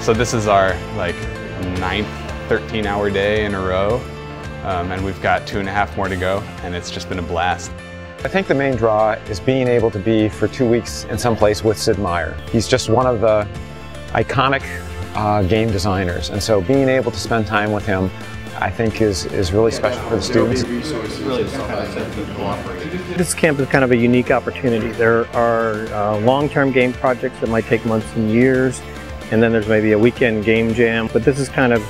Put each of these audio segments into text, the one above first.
So this is our like 9th 13-hour day in a row, and we've got 2.5 more to go, and it's just been a blast. I think the main draw is being able to be for 2 weeks in some place with Sid Meier. He's just one of the iconic game designers, and so being able to spend time with him I think is really special for the students. This camp is kind of a unique opportunity. There are long-term game projects that might take months and years, and then there's maybe a weekend game jam. But this is kind of,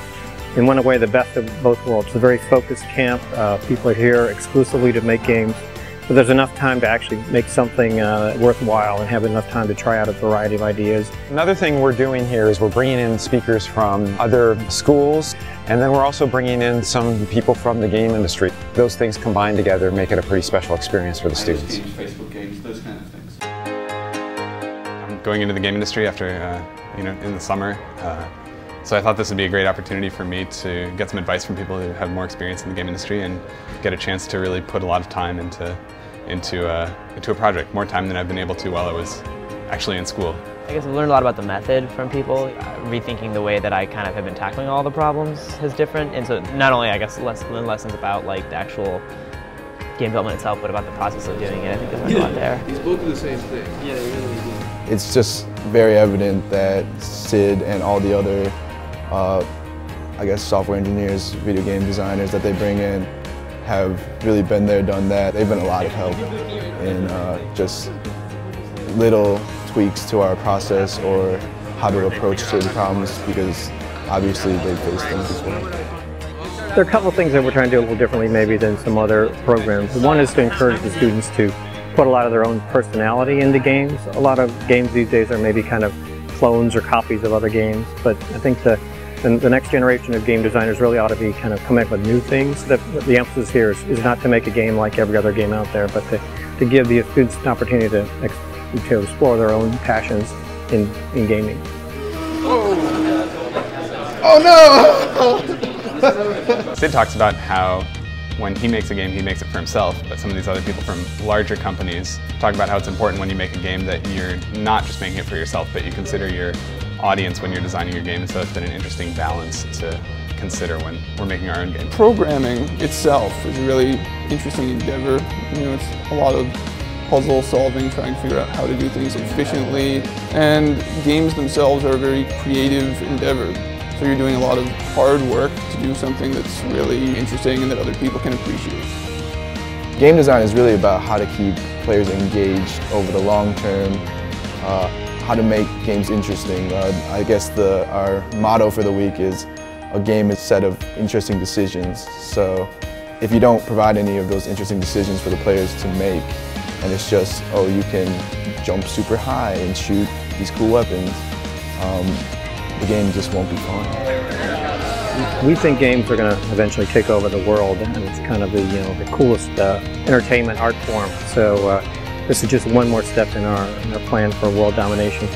in one way, the best of both worlds. It's a very focused camp. People are here exclusively to make games, but there's enough time to actually make something worthwhile and have enough time to try out a variety of ideas. Another thing we're doing here is we're bringing in speakers from other schools, and then we're also bringing in some people from the game industry. Those things combined together make it a pretty special experience for the students. Facebook games, those kind of things. I'm going into the game industry after, in the summer. So I thought this would be a great opportunity for me to get some advice from people who have more experience in the game industry and get a chance to really put a lot of time into a project, more time than I've been able to while I was actually in school. I guess I've learned a lot about the method from people. Rethinking the way that I kind of have been tackling all the problems is different, and so not only I guess lessons about like the actual game development itself, but about the process of doing it. I think there's a lot there. These both do the same thing. Yeah, they really do. It's just very evident that Sid and all the other I guess software engineers, video game designers that they bring in have really been there, done that. They've been a lot of help in just little tweaks to our process or how to approach certain problems, because obviously they face things as well. There are a couple of things that we're trying to do a little differently maybe than some other programs. One is to encourage the students to put a lot of their own personality into games. A lot of games these days are maybe kind of clones or copies of other games, but I think the next generation of game designers really ought to be kind of coming up with new things. The emphasis here is not to make a game like every other game out there, but to give the students an opportunity to explore their own passions in gaming. Oh no! Sid talks about how when he makes a game, he makes it for himself, but some of these other people from larger companies talk about how it's important when you make a game that you're not just making it for yourself, but you consider your audience when you're designing your game, and so it's been an interesting balance to consider when we're making our own game. Programming itself is a really interesting endeavor. It's a lot of puzzle solving, trying to figure out how to do things efficiently, and games themselves are a very creative endeavor. So you're doing a lot of hard work to do something that's really interesting and that other people can appreciate. Game design is really about how to keep players engaged over the long term, how to make games interesting. I guess our motto for the week is a game is a set of interesting decisions. So if you don't provide any of those interesting decisions for the players to make, and it's just, oh, you can jump super high and shoot these cool weapons, the game just won't be fun. We think games are going to eventually take over the world, and it's kind of the coolest entertainment art form. So this is just one more step in our plan for world domination.